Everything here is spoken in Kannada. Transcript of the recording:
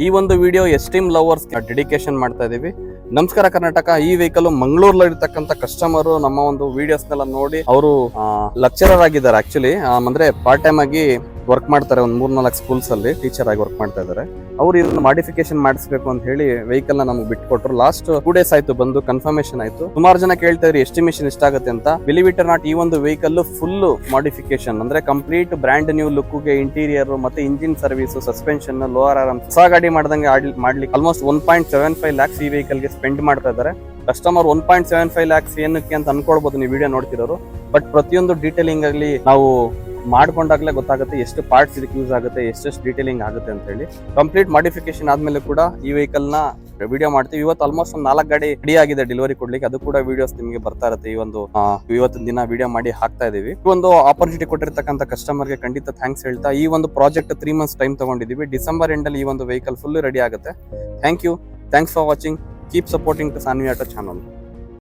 ಈ ಒಂದು ವಿಡಿಯೋ ಎಸ್ಟೀಮ್ ಲವರ್ಸ್ ಡೆಡಿಕೇಶನ್ ಮಾಡ್ತಾ ಇದೀವಿ. ನಮಸ್ಕಾರ ಕರ್ನಾಟಕ. ಈ ವೆಹಿಕಲ್ ಮಂಗಳೂರಲ್ಲಿ ಇರ್ತಕ್ಕಂಥ ಕಸ್ಟಮರ್ ನಮ್ಮ ಒಂದು ವಿಡಿಯೋಸ್ನೆಲ್ಲ ನೋಡಿ ಅವರು ಲೆಕ್ಚರರ್ ಆಗಿದ್ದಾರೆ. ಆಕ್ಚುಲಿ ಅಂದ್ರೆ ಪಾರ್ಟ್ ಟೈಮ್ ಆಗಿ ವರ್ಕ್ ಮಾಡ್ತಾರೆ. ಒಂದು 3-4 ಸ್ಕೂಲ್ಸ್ ಅಲ್ಲಿ ಟೀಚರ್ ಆಗಿ ವರ್ಕ್ ಮಾಡ್ತಾ ಇದ್ದಾರೆ. ಅವ್ರು ಇದನ್ನ ಮಾಡಿಫಿಕೇಶನ್ ಮಾಡಿಸ್ಬೇಕು ಅಂತ ಹೇಳಿ ವೆಹಿಕಲ್ ನ ನಮ್ಗೆ ಬಿಟ್ಕೊಟ್ರು. ಲಾಸ್ಟ್ 2 days ಆಯ್ತು ಬಂದು ಕನ್ಫರ್ಮೇಶನ್ ಆಯ್ತು. ಸುಮಾರು ಜನ ಕೇಳ್ತಾ ಇದ್ರಿ ಎಸ್ಟಿಮೇಷನ್ ಎಷ್ಟಾಗುತ್ತೆ ಅಂತ. ಬಿಲೀವ್ ಇಟ್ ಆರ್ ನಾಟ್, ಈ ಒಂದು ವೆಹಿಕಲ್ ಫುಲ್ ಮಾಡಿಫಿಕೇಶನ್ ಅಂದ್ರೆ ಕಂಪ್ಲೀಟ್ ಬ್ರ್ಯಾಂಡ್ ನ್ಯೂ ಲುಕ್ ಗೆ ಇಂಟೀರಿಯರ್ ಮತ್ತೆ engine service, suspension, lower arm ಹೊಸ ಗಾಡಿ ಮಾಡ್ದಂಗೆ ಮಾಡ್ಲಿಕ್ಕೆ ಆಲ್ಮೋಸ್ಟ್ 1.75 lakhs ಈ ವೆಹಿಕಲ್ ಗೆ ಸ್ಪೆಂಡ್ ಮಾಡ್ತಾ ಇದ್ದಾರೆ. ಕಸ್ಟಮರ್ 1.75 lakhs ಏನಕ್ಕೆ ಅಂತ ಅನ್ಕೊಳ್ಬಹುದು ನೀವು ವಿಡಿಯೋ ನೋಡ್ತಿರೋರು. ಬಟ್ ಪ್ರತಿಯೊಂದು ಡೀಟೇಲಿಂಗ್ ಆಗಲಿ ನಾವು ಮಾಡ್ಕೊಂಡಾಗ್ಲೇ ಗೊತ್ತಾಗುತ್ತೆ ಎಷ್ಟು ಪಾರ್ಟ್ಸ್ ಇದಕ್ಕೆ ಯೂಸ್ ಆಗುತ್ತೆ, ಎಷ್ಟೆಷ್ಟು ಡೀಟೇಲಿಂಗ್ ಆಗುತ್ತೆ ಅಂತ ಹೇಳಿ. ಕಂಪ್ಲೀಟ್ ಮಾಡಿಫಿಕೇಶನ್ ಆದ್ಮೇಲೆ ಕೂಡ ಈ ವೆಹಿಕಲ್ ನ ವಿಡಿಯೋ ಮಾಡ್ತೀವಿ. ಇವತ್ತು ಆಲ್ಮೋಸ್ಟ್ ಒಂದು 4 ಗಾಡಿ ರೆಡಿ ಆಗಿದೆ ಡೆಲಿವರಿ ಕೊಡ್ಲಿಕ್ಕೆ. ಅದು ಕೂಡ ವಿಡಿಯೋಸ್ ನಿಮಗೆ ಬರ್ತಾ ಇರುತ್ತೆ. ಇವತ್ತಿನ ದಿನ ವಿಡಿಯೋ ಮಾಡಿ ಹಾಕ್ತಾ ಇದೀವಿ. ಈ ಒಂದು ಆಪರ್ಚುನಿಟಿ ಕೊಟ್ಟಿರ್ತಕ್ಕಂಥ ಕಸ್ಟಮರ್ ಗೆ ಖಂಡಿತ ಥ್ಯಾಂಕ್ಸ್ ಹೇಳ್ತಾ, ಈ ಒಂದು ಪ್ರಾಜೆಕ್ಟ್ 3 months ಟೈಮ್ ತಗೊಂಡಿದೀವಿ. ಡಿಸೆಂಬರ್ ಎಂಡ್ ಅಲ್ಲಿ ಈ ಒಂದು ವೆಹಿಕಲ್ ಫುಲ್ ರೆಡಿ ಆಗುತ್ತೆ. Thank you, thanks for watching. Keep supporting to Saanvi auto channel.